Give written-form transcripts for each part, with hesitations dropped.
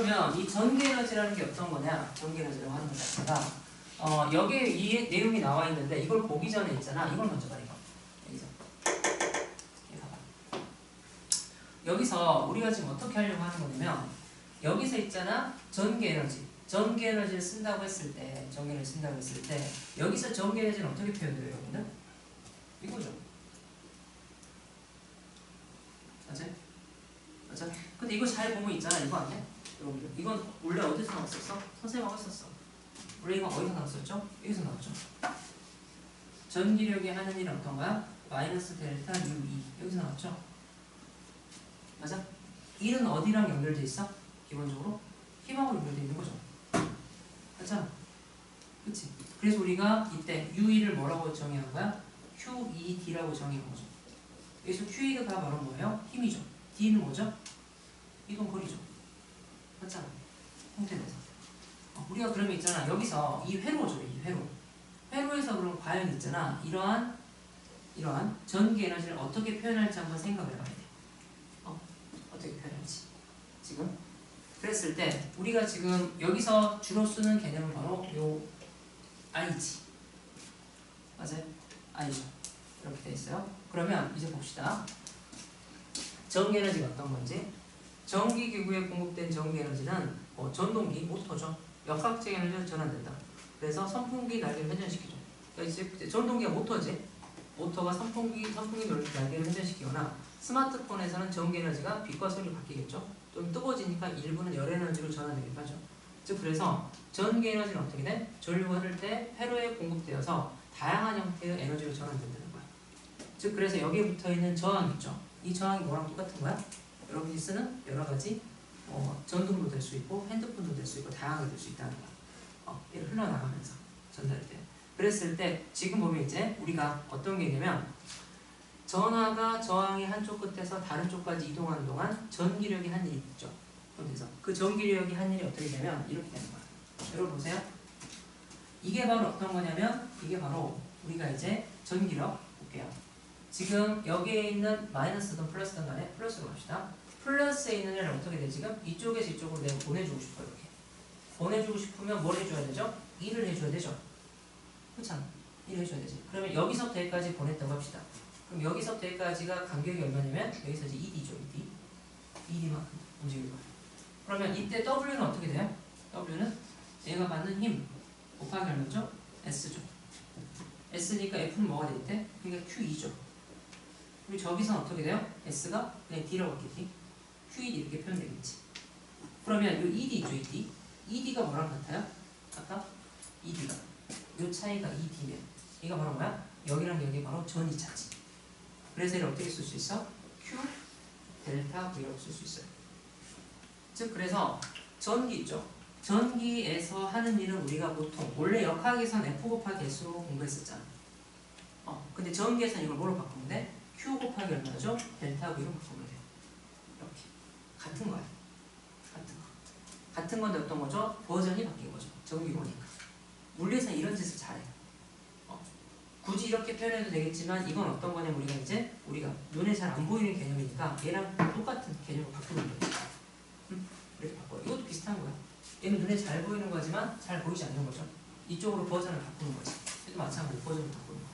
그러면 이 전기 에너지라는 게 어떤 거냐? 전기 에너지라고 하는 것 자체가 여기에 이 내용이 나와 있는데 이걸 보기 전에 있잖아. 이걸 먼저 봐. 이거. 여기서. 여기서 우리가 지금 어떻게 하려고 하는 거냐면 여기서 있잖아. 전기 에너지. 전기 에너지를 쓴다고 했을 때 여기서 전기 에너지는 어떻게 표현돼요? 여러분들? 이거죠. 맞아? 맞아? 근데 이거 잘 보면 있잖아. 이거 아니야? 여러분들. 이건 원래 어디서 나왔었어? 선생님하고 했었어. 원래 이건 어디서 나왔었죠? 여기서 나왔죠. 전기력이 하는 일은 어떤 거야? 마이너스 델타 UE. 여기서 나왔죠? 맞아? 일은 어디랑 연결돼 있어? 기본적으로? 힘하고 연결돼 있는 거죠. 맞아? 그치? 그래서 우리가 이때 UE를 뭐라고 정의한 거야? QED라고 정의한 거죠. 여기서 QE가 바로 뭐예요? 힘이죠. D는 뭐죠? 이동 거리죠. 맞잖아. 형태에서. 우리가 그러면 있잖아. 여기서 이 회로죠. 이 회로. 회로에서 그럼 과연 있잖아. 이러한 전기 에너지를 어떻게 표현할지 한번 생각을 해봐야 돼. 어떻게 표현할지. 지금 그랬을 때 우리가 지금 여기서 주로 쓰는 개념은 바로 요 I지. 맞아요? I죠. 이렇게 돼 있어요. 그러면 이제 봅시다. 전기 에너지가 어떤 건지. 전기기구에 공급된 전기 에너지는 전동기, 모터죠. 역학적 에너지로 전환된다. 그래서 선풍기 날개를 회전시키죠. 그러니까 이제 전동기가 모터지. 모터가 선풍기 날개를 회전시키거나 스마트폰에서는 전기 에너지가 빛과 소리로 바뀌겠죠. 좀 뜨거워지니까 일부는 열 에너지로 전환되기도 하죠. 즉 그래서 전기 에너지는 어떻게 돼? 전류가 흐를 때 회로에 공급되어서 다양한 형태의 에너지로 전환된다는 거야. 즉 그래서 여기에 붙어있는 저항 있죠. 이 저항이 뭐랑 똑같은 거야? 여러분이 쓰는 여러 가지 전등도 될 수 있고 핸드폰도 될 수 있고 다양하게 될 수 있다는 거야. 얘를 흘러나가면서 전달할 때. 그랬을 때 지금 보면 이제 우리가 어떤 게 있냐면 전하가 저항의 한쪽 끝에서 다른 쪽까지 이동하는 동안 전기력이 한 일이 있죠. 그래서 그 전기력이 한 일이 어떻게 되면 이렇게 되는 거야. 여러분 보세요. 이게 바로 어떤 거냐면 이게 바로 우리가 이제 전기력 볼게요. 지금 여기에 있는 마이너스든 플러스든 간에 플러스로 갑시다. 플러스에 있는 애를 어떻게 돼? 지금 이쪽에서 이쪽으로 내가 보내주고 싶어. 이렇게 보내주고 싶으면 뭘 해줘야 되죠? 1을 해줘야 되죠. 그렇잖아. 1 해줘야 되지. 그러면 여기서부터 여기까지 보냈다고 합시다. 그럼 여기서부터 여기까지가 간격이 얼마냐면 여기서 이제 2D죠. 2D만큼 움직일 거예요. 그러면 이때 W는 어떻게 돼요? W는 얘가 받는 힘 곱하기 얼마죠? S죠. S니까 F는 뭐가 돼 있대? 그러니까 Q2죠. 그리고 저기서는 어떻게 돼요? S가 그냥 D라고 했겠지. Q2D 이렇게 표현되겠지. 그러면 이 2D 있죠. 2D. 2D가 뭐랑 같아요? 아까 2D가. 이 차이가 2D면 이가 바로 뭐야? 여기랑 여기 바로 전이차지. 그래서 얘를 어떻게 쓸 수 있어? Q 델타 V라고 쓸 수 있어요. 즉 그래서 전기 있죠. 전기에서 하는 일은 우리가 보통 원래 역학에서는 F 곱하기 S로 공부했었잖아. 근데 전기에서는 이걸 뭐로 바꾸면 돼? Q 곱하기 얼마죠? 델타 V로 바꾸면 돼. 이렇게 같은 거야. 같은 건데 어떤 거죠? 버전이 바뀐 거죠. 전기고니까. 물리에서는 이런 짓을 잘해. 굳이 이렇게 표현해도 되겠지만 이건 어떤 거냐면 우리가 눈에 잘 안 보이는 개념이니까 얘랑 똑같은 개념을 바꾸는 거예요. 이렇게 바꿔요. 이것도 비슷한 거야. 얘는 눈에 잘 보이는 거지만 잘 보이지 않는 거죠. 이쪽으로 버전을 바꾸는 거지. 얘도 마찬가지로 버전을 바꾸는 거.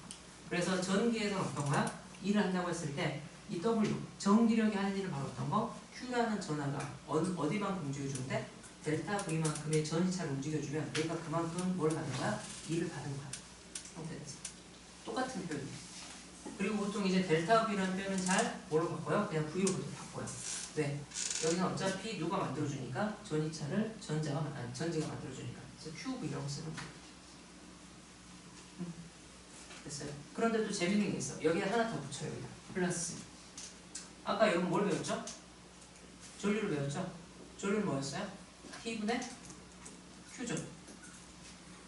그래서 전기에서는 어떤 거야? 일을 한다고 했을 때 이 W, 전기력이 하는 일은 바로 어떤 거? Q라는 전하가 어디만큼 움직여주는데 델타 V만큼의 전이차를 움직여주면 얘가 그만큼 뭘 받는 거야? 일을 받은 거야. 형태에서. 똑같은 표현이에요. 그리고 보통 이제 델타 V라는 표현은 잘 뭘로 바꿔요? 그냥 V로 보통 바꿔요. 왜? 여기는 어차피 누가 만들어주니까 전이차를 전지가 만들어주니까. 그래서 QV라고 쓰는 거예요. 됐어요? 그런데 또 재밌는 게 있어. 여기에 하나 더 붙여요. 여기다. 플러스. 아까 여러분 뭘 배웠죠? 전류를 배웠죠? 전류는 뭐였어요? T분의 Q죠.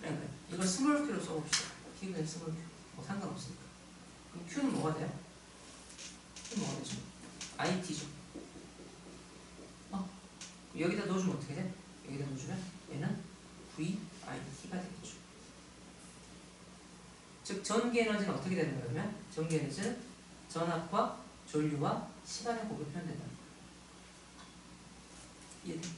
그래. 이걸 스몰 Q로 써봅시다. T분의 스몰 Q. 상관없으니까. 그럼 Q는 뭐가 돼요? Q는 뭐가 되죠? IT죠. 여기다 넣어주면 어떻게 돼? 여기다 넣어주면 얘는 VIT가 되겠죠. 즉 전기 에너지는 어떻게 되는 거냐면 전기 에너지는 전압과 전류와 시간의 곱으로 표현된다는 거예요. 이해돼?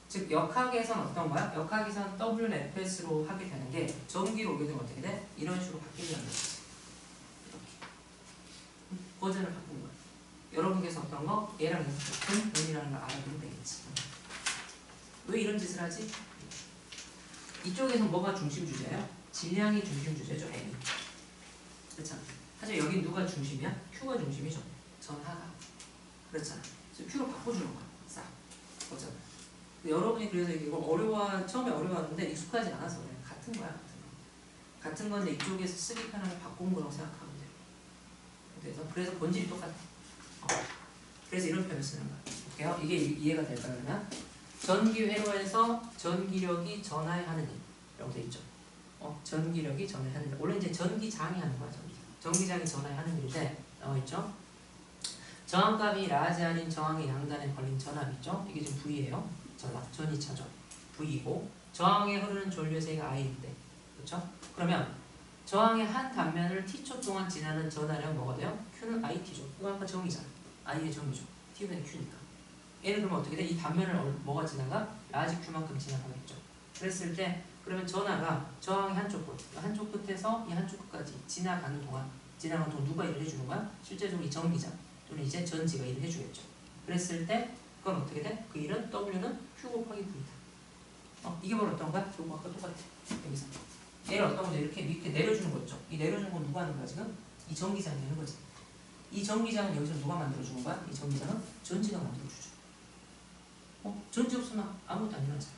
즉 역학에선 어떤 거야? 역학에선 W는 FS로 하게 되는 게 전기로 오게 되면 어떻게 돼? 이런 식으로 바뀌는 거지. 이렇게 버전을 바꾼 거야. 여러분께서 어떤 거? 얘랑 얘랑 같은 원이라는 걸 알아두면 되겠지. 왜 이런 짓을 하지? 이쪽에서 뭐가 중심 주제예요? 질량이 중심 주제죠. M이. 그렇잖아. 하지만 여기 누가 중심이야? Q가 중심이죠. 전하가. 그렇잖아. 그래서 Q로 바꿔주는 거야. 싹. 어쩌면. 여러분이 그래서 이거 처음에 어려웠는데 익숙하지 않아서 그래. 같은 거야. 같은 건데 이쪽에서 쓰기 편하게 바꾼 거라고 생각하면 돼요. 그래서 본질이 똑같아. 그래서 이런 표현을 쓰는 거야. 볼게요. 이게 이해가 될까요? 그러면 전기 회로에서 전기력이 전하하는 일. 이라고 돼 있죠. 전기력이 전하하는 일. 원래 이제 전기장이 하는 거야. 전기장이 전하하는 일인데 나와 있죠. 저항값이 라지 아닌 저항의 양단에 걸린 전압 있죠. 이게 지금 V예요. 전이차죠. V이고 저항에 흐르는 전류의 세기가 I일 때. 그렇죠? 그러면 저항의 한 단면을 T초 동안 지나는 전하량 뭐가 돼요? Q는 IT죠. 이거 아까 정의잖아. I의 정의죠. T분의 Q니까. 얘는 그러면 어떻게 돼? 이 단면을 뭐가 지나가? 라지 Q만큼 지나가겠죠. 그랬을 때 그러면 전하가 저항의 한쪽 끝에서 이 한쪽 끝까지 지나가는 동안 누가 일을 해주는 거야? 실제적으로 이 전기장 또는 이제 전지가 일을 해주겠죠. 그랬을 때 그건 어떻게 돼? 그 일은 W는 Q 곱하기 V다. 이게 바로 어떤 거야? 요거 아까 똑같아. 여기서 얘를 어떤 거죠? 이렇게 밑에 내려주는 거 있죠. 이 내려주는 건 누가 하는 거야 지금? 이 전기장이 하는 거지. 이 전기장은 여기서 누가 만들어주는 거야? 이 전기장은 전지가 만들어주죠. 전지 없으면 아무것도 안 일어나잖아.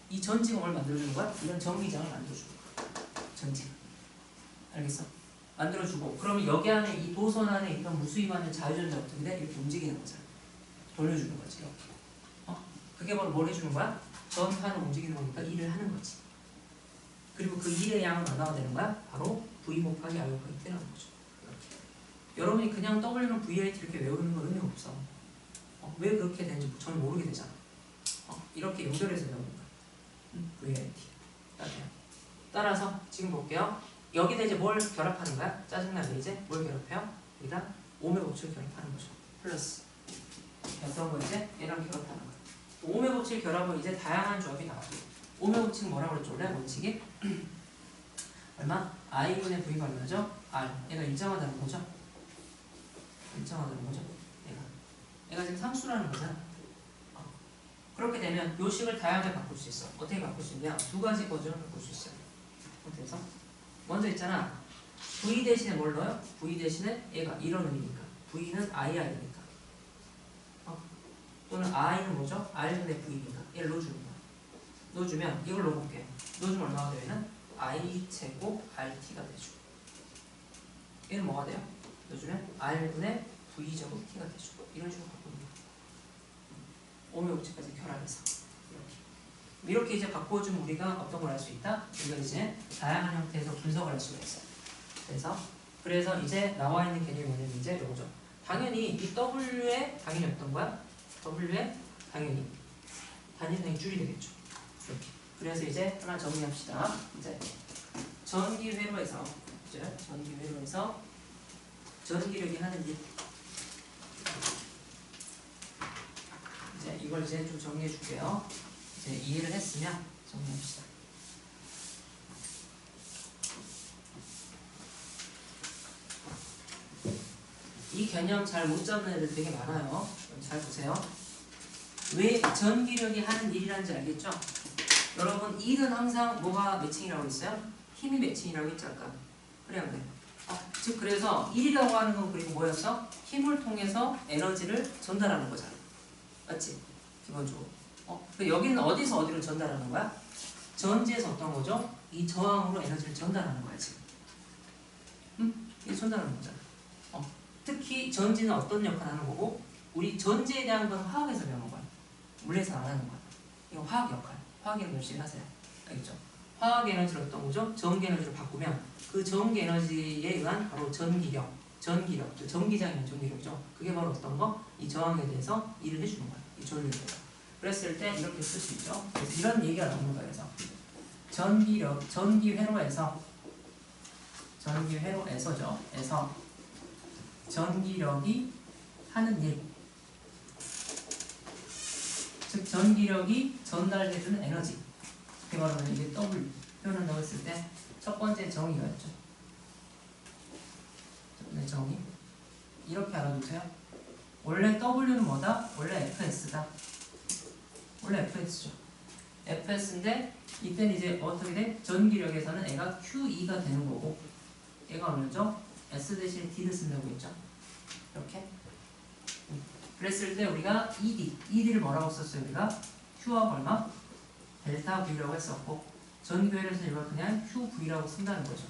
이 전지가 뭘 만들어주는 거야? 이런 전기장을 만들어주는 거야. 전지가. 알겠어? 만들어주고 그러면 여기 안에 이 도선 안에 있던 무수히많은 자유전자 어떻게 돼? 이렇게 움직이는 거잖아. 돌려주는 거지 이렇게. 그게 바로 뭘 해주는 거야? 전하는 움직이는 거니까 일을 하는 거지. 그리고 그 일의 양은 얼마가 되는 거야? 바로 V 곱하기 R 곱하기 T라는 거죠. 이렇게. 여러분이 그냥 W는 VIT 이렇게 외우는 건 의미가 없어. 왜 그렇게 되는지 저는 모르게 되잖아. 이렇게 연결해서 배우는 거야. VIT. 따라서 지금 볼게요. 여기다 이제 뭘 결합하는 거야? 짜증나게 이제 뭘 결합해요? 여기다 오음의 법칙을 결합하는 거죠. 플러스 어떤 거 이제 얘랑 결합하는 거야. 오음의 법칙 결합은 이제 다양한 조합이 나와요. 오음의 법칙은 뭐라고 그랬죠? 원래 원칙이 얼마? I분의 V가 얼마죠? R. 얘가 일정하다는 거죠? 일정하다는 거죠? 얘가 지금 상수라는 거잖아. 그렇게 되면 요식을 다양하게 바꿀 수 있어. 어떻게 바꿀 수 있냐? 두 가지 버전을 바꿀 수 있어요. 그래서 먼저 있잖아. V 대신에 뭘 넣어요? V 대신에 얘가 이런 의미니까. V는 IR이니까. 또는 I는 뭐죠? R분의 V니까. 얘를 넣어주는 거야. 넣어주면 이걸 넣어볼게요. 넣어주면 얼마가 되면 I 제곱 RT가 되죠. 얘는 뭐가 돼요? 넣어주면 R분의 V 제곱 T가 되죠. 이런 식으로 바꾸는 거야. 오음의 법칙까지 결합해서 이렇게 이제 바꿔주면 우리가 어떤 걸 할 수 있다? 우리가 이제 다양한 형태에서 분석을 할 수가 있어요. 그래서 이제 나와 있는 개념이 뭐냐면 이제 이거죠. 당연히 이 W의 당연히 어떤 거야? W의 당연히 단위상이 줄이 되겠죠. 이렇게. 그래서 이제 하나 정리합시다. 이제 전기 회로에서 전기력이 하는 일. 이제 이걸 이제 좀 정리해 줄게요. 이제 이해를 했으면 정리합시다. 이 개념 잘 못 잡는 애들 되게 많아요. 잘 보세요. 왜 전기력이 하는 일이라는지 알겠죠? 여러분 일은 항상 뭐가 매칭이라고 했어요? 힘이 매칭이라고 했죠 아까. 그래야 돼. 즉 그래서 일이라고 하는 건 그리고 뭐였어? 힘을 통해서 에너지를 전달하는 거잖아. 맞지? 기본적으로. 여기는 어디서 어디로 전달하는 거야? 전지에서 어떤 거죠? 이 저항으로 에너지를 전달하는 거야 지금. 이게 전달하는 거잖아. 특히 전지는 어떤 역할을 하는 거고 우리 전지에 대한 건 화학에서 배우는 거야. 물리에서 안 하는 거야. 이거 화학 역할. 화학 에너지 열심히 하세요. 알겠죠? 화학 에너지를 어떤 거죠? 전기 에너지로 바꾸면 그 전기 에너지에 의한 바로 전기력, 전기장이면 전기력이죠. 그게 바로 어떤 거? 이 저항에 대해서 일을 해주는 거야. 이 전류에 대해서. 그랬을 때 이렇게 쓸 수 있죠. 그래서 이런 얘기가 나오는 거예요. 그래서 전기 회로에서 전기력이 하는 일. 즉 전기력이 전달해주는 에너지. 이렇게 말하면 이게 W 표현을 넣었을 때 첫 번째 정의였죠. 네, 정의. 이렇게 알아두세요. 원래 W는 뭐다? 원래 FS다. 원래 FS죠. FS인데 이때는 이제 어떻게 돼? 전기력에서는 애가 QE가 되는 거고 얘가 얼마죠? S 대신 D를 쓴다고 했죠. 이렇게. 그랬을 때 우리가 ED를 뭐라고 썼어요? 우리가 Q하고 얼마? 델타 V라고 했었고 전교회에서 이걸 그냥 QV라고 쓴다는 거죠.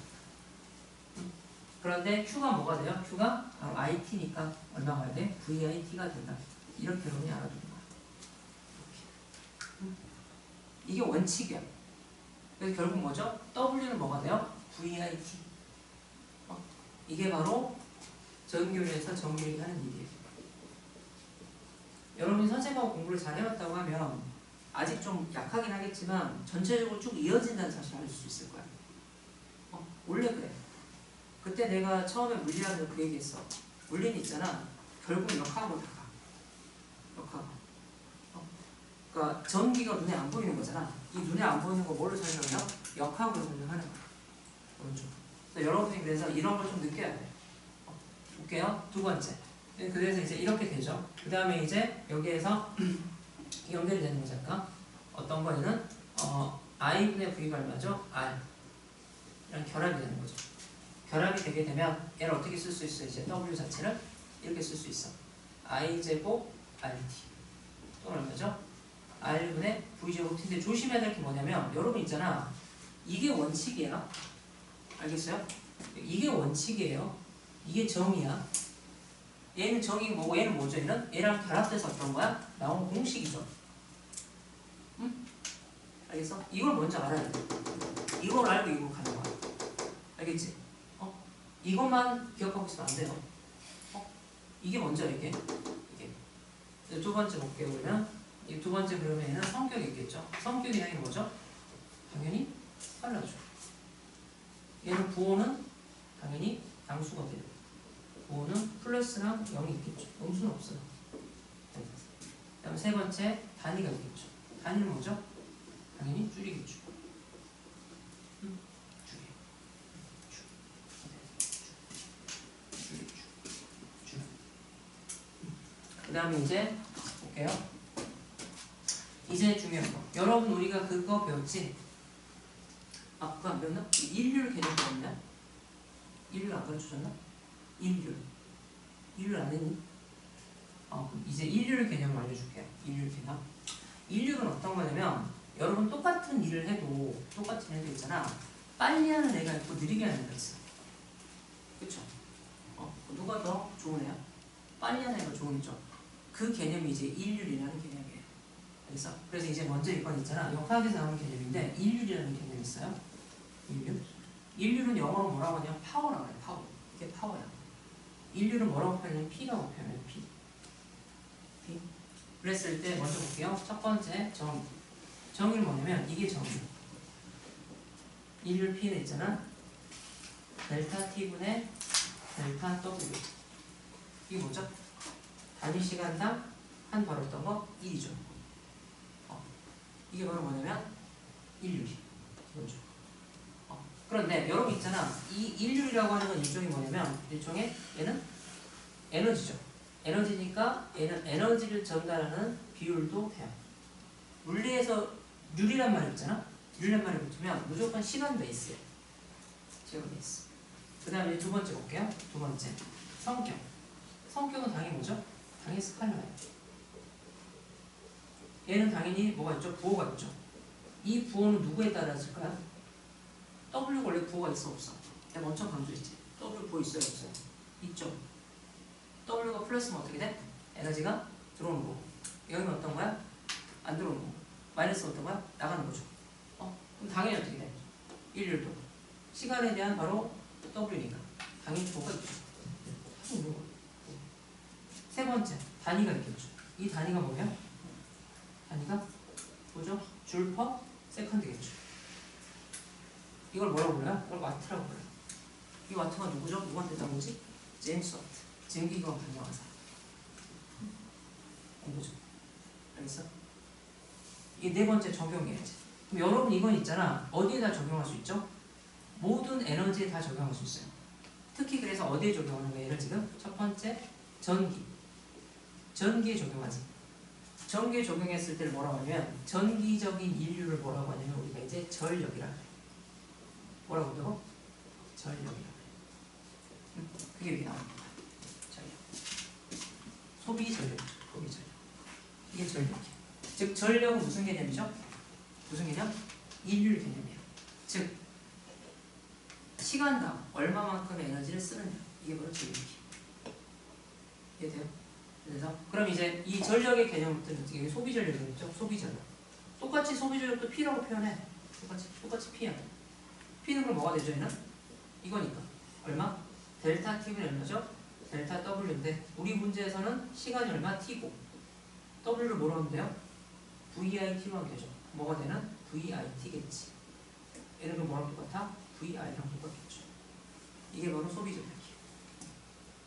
그런데 Q가 뭐가 돼요? Q가 바로 IT니까 얼마 가야 돼? VIT가 된다. 이렇게 여러분이 알아두는 거야. 이게 원칙이야. 그래서 결국 뭐죠? W는 뭐가 돼요? VIT. 이게 바로 전교회에서 전기력이 하는 일이에요. 여러분이 선생님하고 공부를 잘 해왔다고 하면 아직 좀 약하긴 하겠지만 전체적으로 쭉 이어진다는 사실을 알 수 있을 거야. 원래 그래. 그때 내가 처음에 물리하면서 그 얘기했어. 물리는 있잖아. 결국 역학으로 다 가. 역학. 그러니까 전기가 눈에 안 보이는 거잖아. 이 눈에 안 보이는 거 뭘로 설명해요? 역학으로 설명하는 거야. 오른쪽. 여러분이 그래서 이런 걸 좀 느껴야 돼. 볼게요. 두 번째. 그래서 이제 이렇게 되죠. 그 다음에 이제 여기에서 연결이 되는 거죠. 아까 어떤 거에는 I분의 V가 얼마죠? R 이런 결합이 되는 거죠. 결합이 되게 되면 얘를 어떻게 쓸 수 있어? 이제 W 자체를 이렇게 쓸 수 있어. I제곱 RT 또는 얼마죠? R분의 V제곱 T인데 조심해야 될 게 뭐냐면 여러분 있잖아. 이게 원칙이에요. 알겠어요? 이게 원칙이에요. 이게 정의야. 얘는 정의가 뭐고 얘는 뭐죠? 얘랑 결합돼서 어떤 거야? 나온 공식이죠. 응? 알겠어? 이걸 먼저 알아야 돼. 이걸 알고 이걸 가는 거야. 알겠지? 이것만 기억하고 있으면 안 돼요. 이게 먼저 이게. 두 번째 볼게요. 그러면 이 두 번째 그러면 얘는 성격이 있겠죠. 성격이라는 게 뭐죠? 당연히 빨라져. 얘는 부호는 당연히 양수가 돼요. 부호는 플러스랑 0이 있겠죠. 음수는 없어요. 그 다음 세 번째 단위가 있겠죠. 단위는 뭐죠? 당연히 줄이겠죠. 그 다음에 이제 볼게요. 이제 중요한 거. 여러분 우리가 그거 배웠지? 그거 안 배웠나? 인류를 개념 배웠나? 인류 안 가르쳐줬나? 인류 안 했니? 이제 인류를 개념을 알려줄게요. 인류 개념. 인류는 어떤 거냐면 여러분 똑같은 일을 해도 똑같은 일도 있잖아. 빨리 하는 애가 있고 느리게 하는 애가 있어. 그쵸? 누가 더 좋은 애야? 빨리 하는 애가 좋은 애죠. 그 개념이 이제 인류라는 개념이에요. 알겠어? 그래서 이제 먼저 이건 있잖아. 역학에서 나오는 개념인데 인류라는 개념이 있어요. 인류는 영어로 뭐라고 하냐면 파워라고 해요. 파워. 이게 파워야. 인류는 뭐라고 표현하냐면 P라고 표현해요. P. 그랬을 때 먼저 볼게요. 첫 번째 정의는 뭐냐면 이게 정의. 인류 P는 있잖아. 델타 T분의 델타 W. 이게 뭐죠? 단위 시간당 한 벌었던 거 1이죠. 이게 바로 뭐냐면 인류리. 이거죠. 그런데 여러분 있잖아. 이 인류리라고 하는 건 일종의 뭐냐면 일종의 얘는 에너지죠. 에너지니까 얘는 에너지를 전달하는 비율도 돼요. 물리에서 률이란 말이 있잖아. 률이란 말이 붙으면 무조건 시간 베이스예요. 시간 베이스. 그 다음에 두 번째 볼게요. 두 번째 성격. 성격은 당연히 뭐죠? 당연히 스칼라예요. 얘는 당연히 뭐가 있죠? 부호가 있죠. 이 부호는 누구에 따라질까요? W가 원래 부호가 있어 없어? 내가 엄청 강조했지. W 부호 있어요 없어요? 있죠. W가 플러스면 어떻게 돼? 에너지가 들어오는 거고. 여기는 어떤 거야? 안 들어오는 거고. 마이너스는 어떤 거야? 나가는 거죠. 그럼 당연히 어떻게 돼? 일률도. 시간에 대한 바로 W니까. 당연히 부호가 있죠. 세 번째, 단위가 있겠죠. 이 단위가 뭐예요? 단위가 뭐죠? 줄 퍼 세컨드겠죠. 이걸 뭐라고 불러요? 이걸 와트라고 불러요. 이 와트가 누구죠? 누구한테 따온 거지? 제임스 와트. 증기기관 발명한 사람. 이거죠. 알겠어? 이게 네 번째 적용해야지. 그럼 여러분 이건 있잖아. 어디에다 적용할 수 있죠? 모든 에너지에 다 적용할 수 있어요. 특히 그래서 어디에 적용하는 거예요? 얘를 지금 첫 번째 전기. 전기에 적용하지. 전기에 적용했을 때를 뭐라고 하냐면 전기적인 인류를 뭐라고 하냐면 우리가 이제 전력이라 그래. 뭐라고 한다고? 전력이라 그래. 그게 여기 나옵니다. 전력. 소비 전력. 소비 전력. 이게 전력이야. 즉 전력은 무슨 개념이죠? 무슨 개념? 인류의 개념이에요. 즉 시간당 얼마만큼의 에너지를 쓰느냐. 이게 바로 전력이에요. 이해돼요? 그래서 그럼 이제 이 전력의 개념부터는 이게 소비 전력이겠죠? 소비 전력. 똑같이 소비 전력도 P라고 표현해. 똑같이 P야. P는 그럼 뭐가 되죠? 얘는? 이거니까. 얼마? 델타 T분이 얼마죠? 델타 W인데 우리 문제에서는 시간이 얼마? T고 W를 뭐로 하면 돼요? VIT로 하면 되죠. 뭐가 되는? VIT겠지. 얘는 그럼 뭐랑 똑같아? VI랑 똑같겠죠. 이게 바로 소비 전력이에요.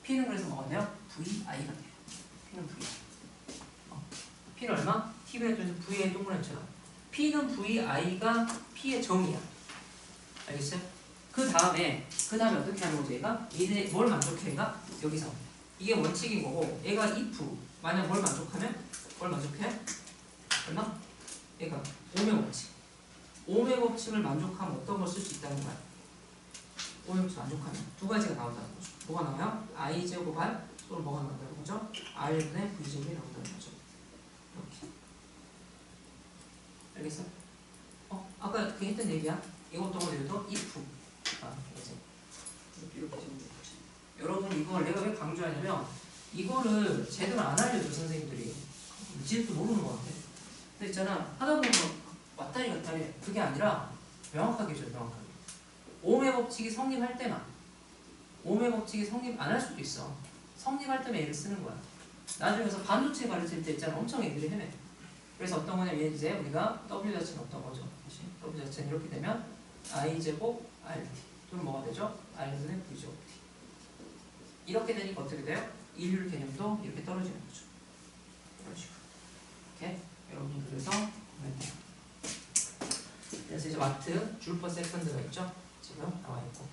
P는 그래서 뭐가 돼요? VI가 돼요. P는 VI. P는 얼마? T분의 쪽에서 VI 동그라미처럼. P는 VI가 P의 정의야. 알겠어요? 그 다음에 어떻게 하는 거죠? 얘가 이제 뭘 만족해? 얘가 여기서 이게 원칙인 거고 얘가 if 만약 뭘 만족하면 뭘 만족해요? 얼마? 얘가 오메 법칙. 오메 법칙을 만족하면 어떤 걸 쓸 수 있다는 거야? 오메 법칙 만족하면 두 가지가 나온다는 거죠. 뭐가 나와요? I 제곱 R 또는 뭐가 나온다는 거죠? R분의 V 제곱이 나온다는 거죠. 이렇게. 알겠어? 아까 그 했던 얘기야. 이것도 그래도 if. 이렇게 여러분 이거 내가 왜 강조하냐면 이거를 제대로 안 알려줘 선생님들이. 이제도 모르는 것 같아. 근데 있잖아 하다 보면 왔다리 갔다리 그게 아니라 명확하게 줘요. 명확하게. 오음의 법칙이 성립할 때만. 오음의 법칙이 성립 안 할 수도 있어. 성립할 때만 얘를 쓰는 거야. 나중에 가서 반도체 가르칠 때 있잖아 엄청 애들이 헤매. 그래서 어떤 거냐면 이제 우리가 W 자체는 어떤 거죠? W 자체는 이렇게 되면 I 제곱 RT 또는 뭐가 되죠? R분의 V 제곱 T. 이렇게 되니까 어떻게 돼요? 인류 개념도 이렇게 떨어지는 거죠. 이런 식으로. 오케이? 여러분 그래서 보면 돼요. 그래서 이제 와트, 줄 퍼 세컨드가 있죠? 지금 나와 있고.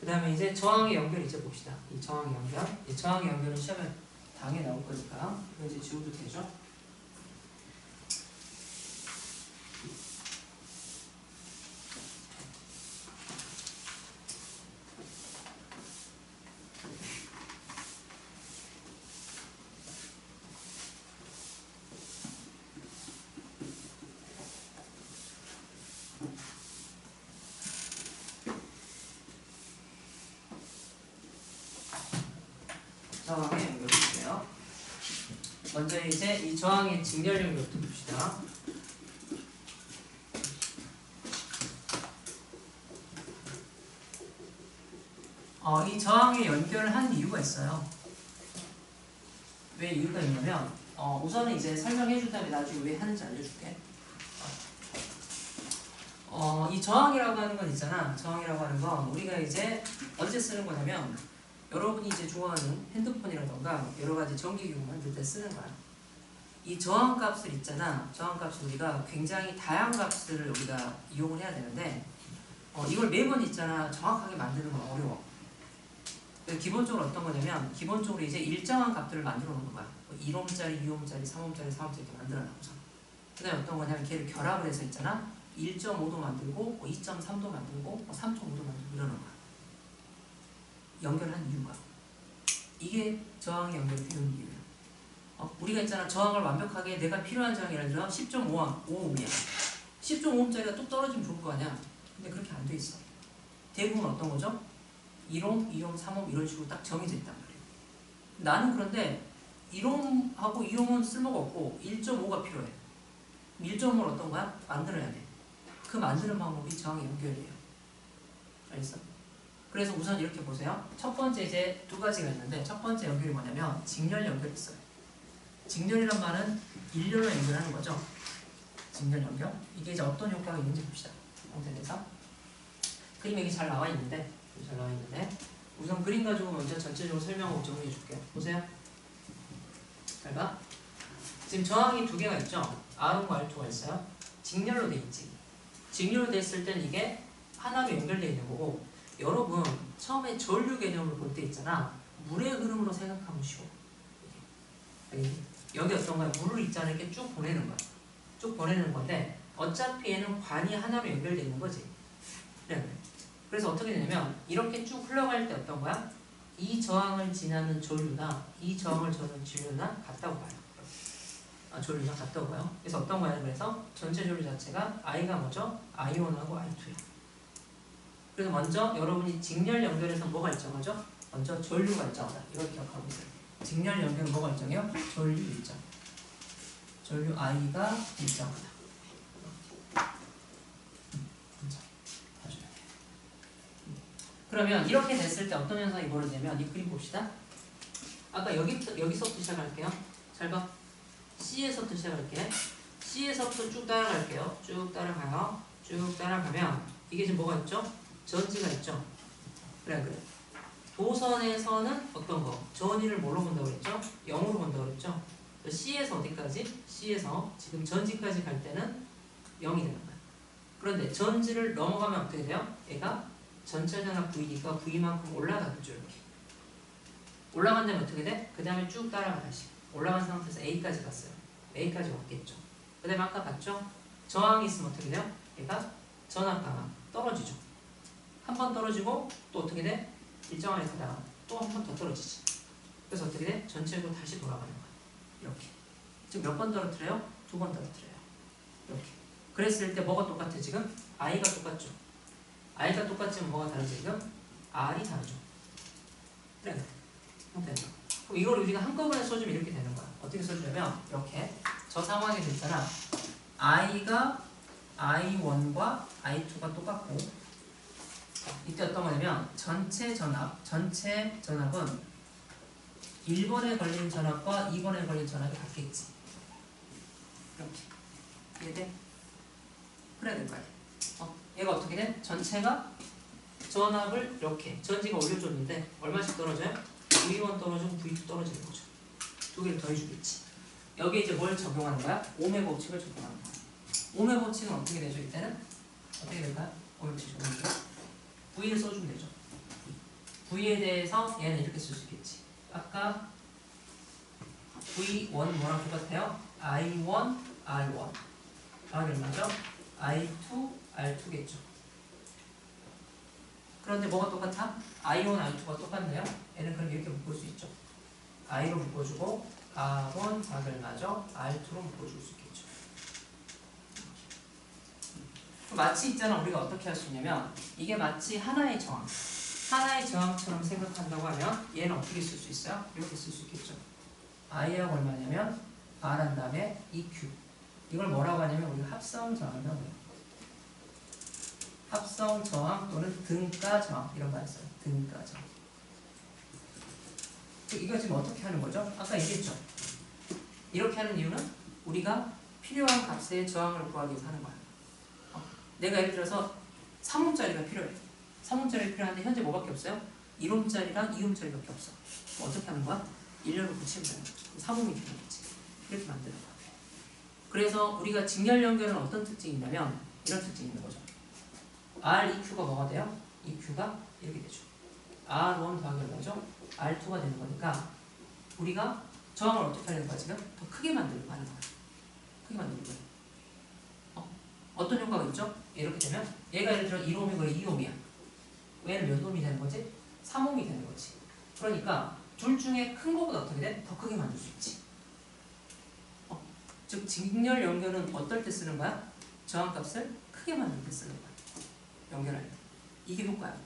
그 다음에 이제 저항의 연결 이제 봅시다. 이 저항의 연결. 이 저항의 연결은 시험에 당연히 나올 거니까 이거 이제 지워도 되죠? 저항의 연결 볼게요. 먼저 이제 이 저항의 직렬 연결부터 봅시다. 이 저항의 연결을 한 이유가 있어요. 왜 이유가 있냐면 우선은 이제 설명해 준 다음에 나중에 왜 하는지 알려줄게. 이 저항이라고 하는 건 있잖아. 저항이라고 하는 건 우리가 이제 언제 쓰는 거냐면 여러분이 이제 좋아하는 핸드폰이라던가 여러 가지 전기기구 만들 때 쓰는 거야. 이 저항값을 있잖아. 저항값을 우리가 굉장히 다양한 값을 우리가 이용을 해야 되는데 이걸 매번 있잖아. 정확하게 만드는 건 어려워. 기본적으로 어떤 거냐면 기본적으로 이제 일정한 값들을 만들어 놓는 거야. 1옴짜리, 2옴짜리, 3옴짜리, 4옴짜리 이렇게 만들어 놔서. 그 다음에 어떤 거냐면 걔를 결합을 해서 있잖아. 1.5도 만들고 2.3도 만들고 3.5도 만들고 이러는 거야. 연결한 이유가 이게 저항의 연결이 되는 이유예요. 우리가 있잖아 저항을 완벽하게 내가 필요한 저항이 예를 들어 10.5옴이야. 10.5옴짜리가 뚝 떨어지면 좋을 거 아니야. 근데 그렇게 안 돼 있어. 대부분 어떤 거죠? 1옴, 2옴, 3옴 이런 식으로 딱 정해져 있단 말이에요. 나는 그런데 1옴하고 2옴은 쓸모가 없고 1.5가 필요해. 1.5를 어떤 거야? 만들어야 돼. 그 만드는 방법이 저항의 연결이에요. 알겠어? 그래서 우선 이렇게 보세요. 첫 번째 이제 두 가지가 있는데 첫 번째 연결이 뭐냐면 직렬 연결이 있어요. 직렬이란 말은 일렬로 연결하는 거죠. 직렬 연결. 이게 이제 어떤 효과가 있는지 봅시다. 상태에서 그림에 이게 잘 나와 있는데 우선 그림 가지고 먼저 전체적으로 설명하고 정리해 줄게요. 보세요. 잘 봐. 지금 저항이 두 개가 있죠. R1과 R2가 있어요. 직렬로 돼 있지. 직렬로 돼 있을 땐 이게 하나로 연결되어 있는 거고, 여러분 처음에 전류 개념을 볼 때 있잖아. 물의 흐름으로 생각하면 쉬워. 여기 어떤 거야? 물을 있잖아. 이렇게 쭉 보내는 거야. 쭉 보내는 건데 어차피 얘는 관이 하나로 연결되어 있는 거지. 그래. 그래서 어떻게 되냐면 이렇게 쭉 흘러갈 때 어떤 거야? 이 저항을 지나는 전류나 이 저항을 저는 전류나 같다고 봐요. 전류나 같다고 봐요. 그래서 어떤 거야? 그래서 전체 전류 자체가 I가 뭐죠? I1하고 I2야. 그래서 먼저 여러분이 직렬 연결에서 뭐가 일정하죠? 먼저 전류가 일정하다. 이걸 기억하고 있어요. 직렬 연결은 뭐가 일정해요? 전류 일정. 전류 I가 일정하다. 그러면 이렇게 됐을 때 어떤 현상이 벌어지냐면 이 그림 봅시다. 아까 여기서부터 시작할게요. 잘 봐. C에서부터 시작할게. C에서부터 쭉 따라갈게요. 쭉 따라가요. 쭉 따라가면 이게 지금 뭐가 있죠? 전지가 있죠. 그래. 도선에서는 어떤 거? 전위를 뭘로 본다고 그랬죠? 0으로 본다고 그랬죠? C에서 어디까지? C에서 지금 전지까지 갈 때는 0이 되는 거야. 그런데 전지를 넘어가면 어떻게 돼요? 얘가 전체 전압 V니까 V만큼 올라가겠죠. 이렇게 올라간 다음에 어떻게 돼? 그 다음에 쭉 따라가야지. 올라간 상태에서 A까지 갔어요. A까지 왔겠죠. 그 다음에 아까 봤죠? 저항이 있으면 어떻게 돼요? 얘가 전압가가 떨어지죠. 한 번 떨어지고 또 어떻게 돼? 일정하게 가다가 또 한 번 더 떨어지지. 그래서 어떻게 돼? 전체적으로 다시 돌아가는 거야. 이렇게. 지금 몇 번 떨어뜨려요? 2번 떨어뜨려요. 이렇게. 그랬을 때 뭐가 똑같아 지금? I가 똑같죠. I가 똑같지만 뭐가 다르지 지금? R이 다르죠. 그래. 그럼 이걸 우리가 한꺼번에 써주면 이렇게 되는 거야. 어떻게 써주냐면 이렇게. 저 상황에 됐잖아. I가 I1과 I2가 똑같고, 이때 어떤 거냐면 전체 전압은 1번에 걸린 전압과 2번에 걸린 전압이 같겠지. 이렇게. 이해돼? 그래야 될 거 아니야. 얘가 어떻게 돼? 전체가 전압을 이렇게 전지가 올려줬는데 얼마씩 떨어져요? V1 떨어지고 V2 떨어지는 거죠. 두 개를 더해주겠지. 여기에 이제 뭘 적용하는 거야? 오메 법칙을 적용하는 거야. 오메 법칙은 어떻게 되죠? 이때는 어떻게 될까요? 오메 법칙 적용하는 거야. V를 써주면 되죠. V에 대해서 얘는 이렇게 쓸 수 있겠지. 아까 V1 뭐랑 똑같아요? I1, R1. 얼마죠? I2, R2겠죠. 그런데 뭐가 똑같아? I1, I2가 똑같네요. 얘는 그럼 이렇게 묶을 수 있죠. I로 묶어주고 R1 각을 맞아 R2로 묶어줄 수 있겠죠. 마치 있잖아. 우리가 어떻게 할 수 있냐면 이게 마치 하나의 저항처럼 생각한다고 하면 얘는 어떻게 쓸 수 있어요? 이렇게 쓸 수 있겠죠. I하고 얼마냐면 R 한 다음에 EQ. 이걸 뭐라고 하냐면 우리가 합성 저항이라고 해요. 합성 저항 또는 등가 저항 이런 거 했어요. 등가 저항. 이거 지금 어떻게 하는 거죠? 아까 얘기했죠. 이렇게 하는 이유는 우리가 필요한 값의 저항을 구하기 위해서 하는 거야. 내가 예를 들어서 3옴짜리가 필요해. 3옴짜리 필요한데 현재 뭐밖에 없어요? 1옴짜리랑 2옴짜리밖에 없어. 어떻게 하는 거야? 1년을 붙이면 돼요. 3옴이 필요하겠지. 이렇게 만드는 거야. 그래서 우리가 직렬 연결은 어떤 특징이 있냐면 이런 특징이 있는 거죠. REQ가 뭐가 돼요? EQ가 이렇게 되죠. R1 더하기 뭐죠? R2가 되는 거니까 우리가 저항을 어떻게 하는 거야 지금? 더 크게 만들려고 하는 거야. 크게 만들려고 해. 어떤 효과가 있죠? 이렇게 되면 얘가 예를 들어 1옴이고 2옴이야. 얘는 몇 옴이 되는 거지? 3옴이 되는 거지. 그러니까 둘 중에 큰 거보다 어떻게 돼? 더 크게 만들 수 있지. 즉 직렬 연결은 어떨 때 쓰는 거야? 저항값을 크게 만들 때 쓰는 거야. 연결할 때. 이게 효과야.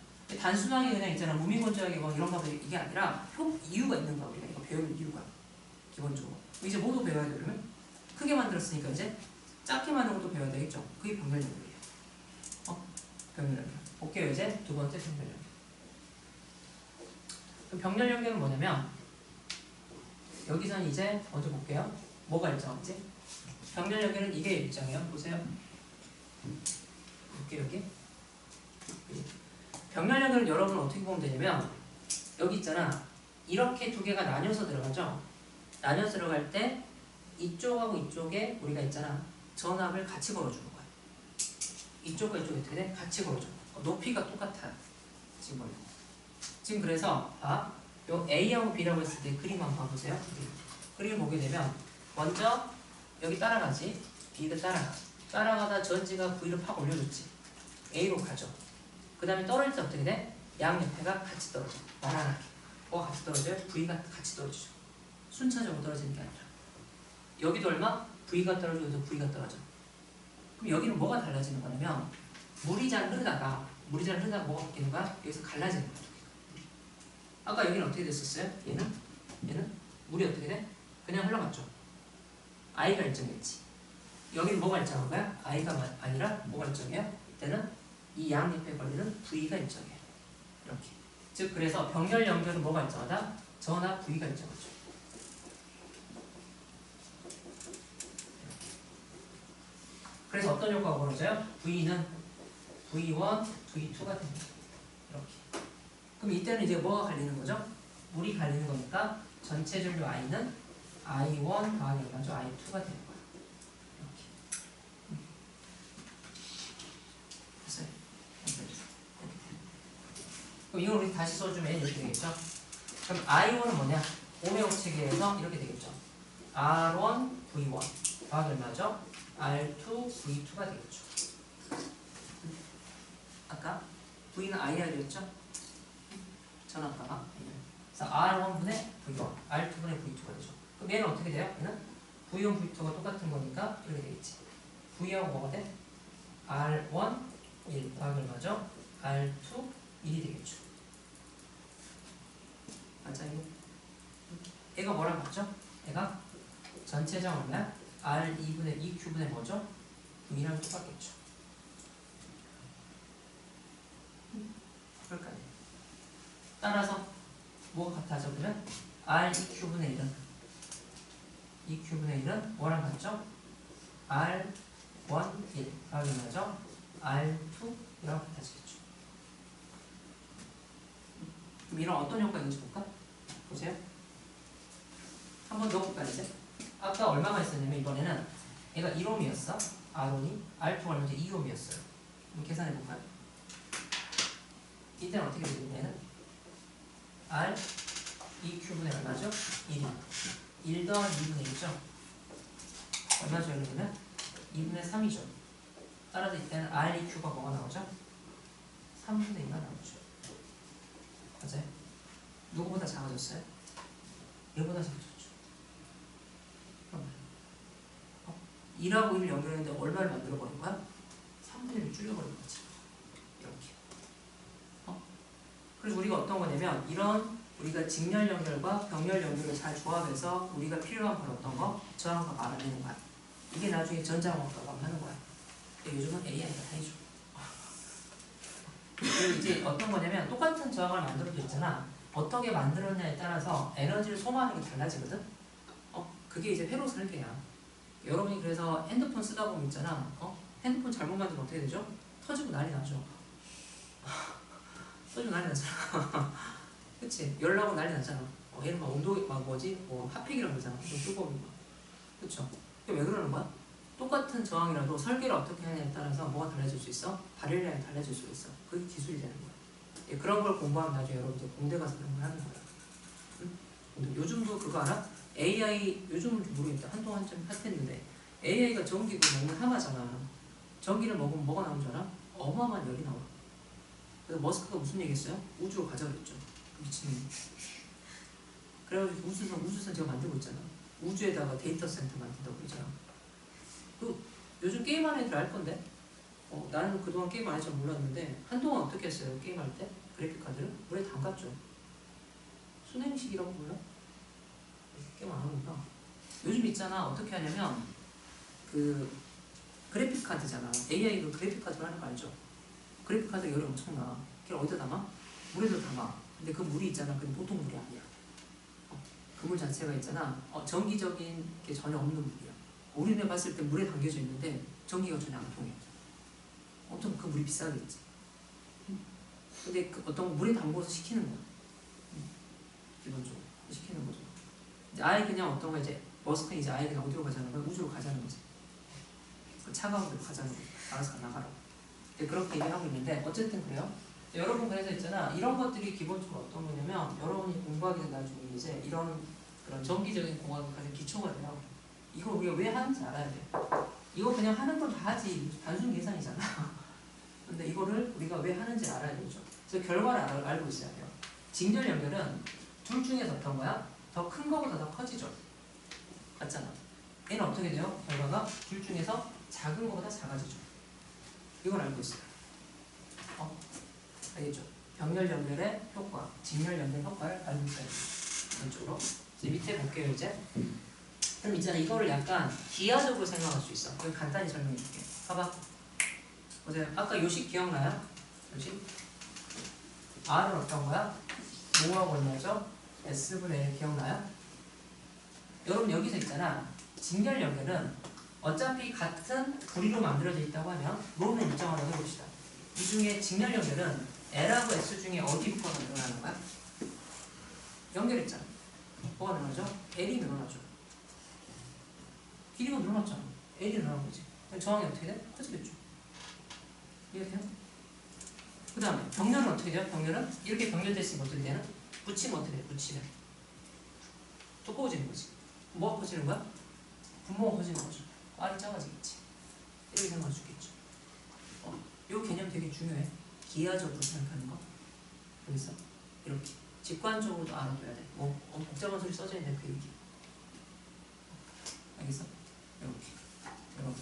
단순하게 그냥 있잖아. 무미건조하게 뭐 이런 거 이게 아니라 이유가 있는 거야. 우리가 이거 배우는 이유가. 기본적으로. 이제 뭐도 배워야 돼 그러면? 크게 만들었으니까 이제 작게 만드는 것도 배워야 되겠죠. 그게 병렬 연결이에요. 병렬 연결. 볼게요 이제 두 번째 병렬 연결. 그럼 병렬 연결은 뭐냐면 여기서는 이제 먼저 볼게요. 뭐가 일정하지? 병렬 연결은 이게 일정해요. 보세요. 볼게요 여기. 병렬 연결은 여러분 어떻게 보면 되냐면 여기 있잖아. 이렇게 두 개가 나뉘어서 들어가죠. 나뉘어서 들어갈 때 이쪽하고 이쪽에 우리가 있잖아. 전압을 같이 걸어주는 거야. 이쪽과 이쪽이 어떻게 돼? 같이 걸어줘. 높이가 똑같아요. 지금 원래. 지금 그래서 요 A하고 B라고 했을 때 그림 한번 봐보세요. 그림을 보게 되면 먼저 여기 따라가지. B를 따라가. 따라가다 전지가 V를 팍 올려줬지. A로 가죠. 그 다음에 떨어질 때 어떻게 돼? 양옆에가 같이 떨어져. 나란하게. 뭐가 같이 떨어져요? V가 같이 떨어지죠. 순차적으로 떨어지는 게 아니라. 여기도 얼마? V가 떨어지고 여기도 V가 떨어져. 그럼 여기는 뭐가 달라지는 거냐면 물이 잘 흐르다가 뭐가 바뀌는 거야? 여기서 갈라지는 거야. 아까 여기는 어떻게 됐었어요? 얘는 물이 어떻게 돼? 그냥 흘러갔죠. I가 일정했지. 여기는 뭐가 일정한 거야? I가 아니라 뭐가 일정해요? 이때는 이 양옆에 걸리는 V가 일정해요. 이렇게. 즉 그래서 병렬 연결은 뭐가 일정하다? 전압 V가 일정하죠. 그래서 어떤 효과가 벌어져요? V는 V1, V2가 됩니다. 이렇게. 그럼 이때는 이제 뭐가 갈리는 거죠? 물이 갈리는 거니까 전체 전류 I는 I1 더하기 얼마죠? I2가 되는 거예요. 이렇게. 됐어요? 그럼 이걸 우리 다시 써주면 이렇게 되겠죠? 그럼 I1은 뭐냐? 오메오 체계에서 이렇게 되겠죠? R1, V1 더하기 얼마죠? R2, V2가 되겠죠. 아까 V는 IR이었죠? 전압가가. 그래서 R1분의 V1, R2분의 V2가 되죠. 그럼 얘는 어떻게 돼요? 얘는 V1, V2가 똑같은 거니까 이렇게 되겠지. V하고 뭐가 돼? R1, 1 더하기 얼마죠? R2, 1이 되겠죠. 맞아요? 얘가 뭐랑 같죠? 얘가 전체적 얼마야? R2분의 2큐분의 뭐죠? V랑 똑같겠죠. 그럴까요? 따라서 뭐가 같아져? 그러면 R2큐분의 1은 2큐분의 1은 뭐랑 같죠? R1, 1 더하기 뭐죠? R2 이랑 같아지겠죠. 그럼 이런 어떤 효과가 있는지 볼까? 보세요. 한번 넣어볼까요 이제? 아까 얼마가 있었냐면 이번에는 얘가 1옴이었어. R1이 R2가 얼마죠? 2옴이었어요. 그럼 계산해볼까요? 이때는 어떻게 되냐면 R 2큐분의 얼마죠? 1이 1 더하기 2분의 1이죠? 얼마죠? 그러면 2분의 3이죠. 따라서 이때는 R 2큐가 뭐가 나오죠? 3분의 2가 나오죠. 맞아요? 누구보다 작아졌어요? 얘보다 작아졌죠. 2하고 1을 연결했는데 얼마를 만들어버린 거야? 3분의 1을 줄여버린 거지. 이렇게. 그래서 우리가 어떤 거냐면 이런 우리가 직렬 연결과 병렬 연결을 잘 조합해서 우리가 필요한 건 어떤 거? 저항과 말아내는 거야. 이게 나중에 전자공학과가 하는 거야. 근데 요즘은 AI가 다 해줘. 그리고 이제 어떤 거냐면 똑같은 저항을 만들어도 있잖아. 어떻게 만들었냐에 따라서 에너지를 소모하는 게 달라지거든. 그게 이제 회로 설계야. 여러분이 그래서 핸드폰 쓰다 보면 있잖아. 핸드폰 잘못 만들면 어떻게 되죠? 터지고 난리 나죠. 터지고 난리 나잖아. 그치? 열나고 난리 나잖아. 얘는 막 온도, 막 뭐지? 핫팩이라고 그러잖아. 좀 뜨거운 거. 그쵸? 왜 그러는 거야? 똑같은 저항이라도 설계를 어떻게 하냐에 따라서 뭐가 달라질 수 있어? 발열량이 달라질 수 있어. 그게 기술이 되는 거야. 그런 걸 공부하면 나중에 여러분들 공대 가서 그런 걸 하는 거야. 응? 근데 요즘도 그거 알아? AI, 요즘은 좀 모르겠다. 한동안 좀 핫했는데 AI가 전기 그 먹는 하마잖아. 전기를 먹으면 뭐가 나오는 줄 알아? 어마어마한 열이 나와. 그래서 머스크가 무슨 얘기 했어요? 우주로 가자 그랬죠. 미친놈. 그래가지고 우주선 제가 만들고 있잖아. 우주에다가 데이터 센터 만든다고 그러잖아. 요즘 게임하는 애들 알 건데. 나는 그동안 게임 안 해서 몰랐는데 한동안 어떻게 했어요? 게임할 때? 그래픽카드를? 물에 담갔죠. 순행식이라고 몰라? 게임 안 하는구나. 요즘 있잖아. 어떻게 하냐면 그 그래픽카드잖아. AI 그 그래픽카드로 하는 거 알죠? 그래픽카드 열이 엄청나. 그걸 어디다 담아? 물에도 담아. 근데 그 물이 있잖아. 그게 보통 물이 아니야. 그 물 자체가 있잖아. 전기적인 게 전혀 없는 물이야. 우리네 봤을 때 물에 담겨져 있는데 전기가 전혀 안 통해. 엄청 그 물이 비싸겠지. 근데 그 어떤 물에 담궈서 식히는 거야. 기본적으로 식히는 거죠. 이제 아예 그냥 어떤 거 이제 머스크는 이제 아이들이 어디로 가자는 거야? 우주로 가자는 거지. 그 차가운 데로 가자는 거야. 알아서 나가라고. 그렇게 얘기하고 있는데 어쨌든 그래요. 여러분 그래서 있잖아. 이런 것들이 기본적으로 어떤 거냐면 여러분이 공부하게 된 나중에 이제 이런 그런 정기적인 공학이 가장 기초가 돼요. 이걸 우리가 왜 하는지 알아야 돼. 이거 그냥 하는 건 다 하지. 단순 계산이잖아. 근데 이거를 우리가 왜 하는지 알아야 되죠. 그래서 결과를 알고 있어야 돼요. 직렬 연결은 둘 중에서 어떤 거야? 더 큰 거보다 더 커지죠. 맞잖아. 얘는 어떻게 돼요? 결과가 둘 중에서 작은 거보다 작아지죠. 이걸 알고 있어요. 알겠죠? 병렬 연결의 효과, 직렬 연결 효과를 알고 있어야 돼요. 이쪽으로. 이제 밑에 볼게요, 이제. 그럼 있잖아. 이거를 약간 기하적으로 생각할 수 있어. 그걸 간단히 설명해 줄게. 봐봐. 보세요. 아까 요식 기억나요? 요식? R은 어떤 거야? 뭐하고 얼마죠? S분의 1 기억나요? 여러분 여기서 있잖아. 직렬 연결은 어차피 같은 부리로 만들어져 있다고 하면 로는 일정하다고 해봅시다. 이 중에 직렬 연결은 L하고 S 중에 어디 부분가 늘어나는 거야? 연결했잖아. 뭐가 늘어나죠? L이 늘어나죠. 길이가 늘어났잖아. L이 늘어난 거지. 저항이 어떻게 돼? 커지겠죠. 이해돼요? 그 다음에 병렬은 어떻게 돼요? 병렬은 이렇게 병렬됐으면 어떻게 되는? 붙이면 어떻게 돼? 붙이면 두꺼워지는 거지. 뭐가 커지는 거야? 분모가 커지는 거죠. R이 작아지겠지. 이렇게 생각할 수 있겠죠. 이 개념 되게 중요해. 기하적으로 생각하는 거. 그래서 이렇게 직관적으로도 알아둬야 돼. 복잡한 소리 써져 있는 그 얘기. 알겠어? 이렇게.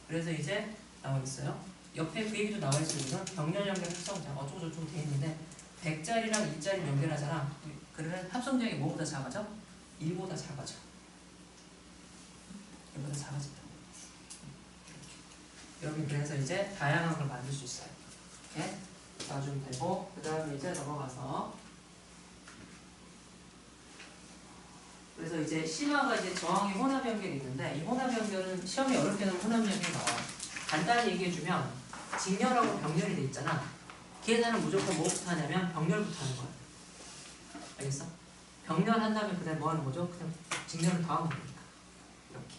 그래서 이제 나와 있어요. 옆에 그 얘기도 나와 있어요. 병렬 연결 합성장 어쩌고저쩌고 돼 있는데 100짜리랑 2짜리 연결하잖아. 그러면 합성장이 뭐보다 작아져? 1보다 작아져. 1보다 작아진다. 여러분 그래서 이제 다양한 걸 만들 수 있어요. 이렇게 놔주면 되고 그 다음에 이제 넘어가서 그래서 이제 심화가 이제 저항의 혼합 연결이 있는데 이 혼합 연결은 시험이 어렵게 나면 혼합 연결이 나와요. 간단히 얘기해주면 직렬하고 병렬이 돼 있잖아. 계산은 무조건 뭐부터 하냐면 병렬부터 하는 거야. 알겠어? 병렬 한 다음에 그 다음에 뭐 하는 거죠? 그냥 직렬을 더하면 되니까. 이렇게.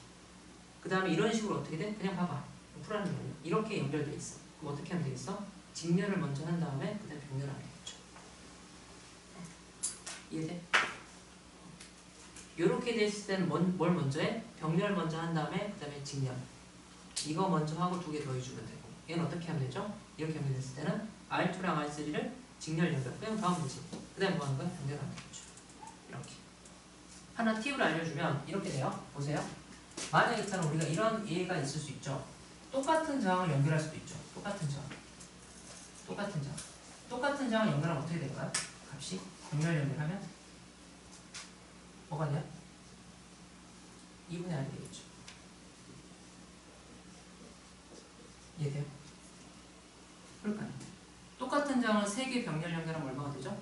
그 다음에 이런 식으로 어떻게 돼? 그냥 봐봐. 풀하는 거예요. 이렇게 연결돼 있어. 그럼 어떻게 하면 되겠어? 직렬을 먼저 한 다음에 그 다음에 병렬을 하면 되겠죠. 이해돼? 이렇게 돼 있을 때는 뭘 먼저 해? 병렬 먼저 한 다음에 그 다음에 직렬. 이거 먼저 하고 두 개 더 해주면 되고. 얘는 어떻게 하면 되죠? 이렇게 연결됐을 때는 R2랑 R3를 직렬 연결. 그냥 더하면 되지. 그 다음에 뭐 하는 거야? 병렬하면 되겠죠. 이렇게. 하나 팁을 알려주면 이렇게 돼요. 보세요. 만약에 있잖아 우리가 이런 예가 있을 수 있죠. 똑같은 저항을 연결할 수도 있죠. 똑같은 저항. 똑같은 저항을 연결하면 어떻게 될까요? 값이 병렬 연결하면 뭐가 돼요? 2분의 1이 되겠죠. 이해돼요? 그럴까요? 똑같은 저항을 3개 병렬 연결하면 얼마가 되죠?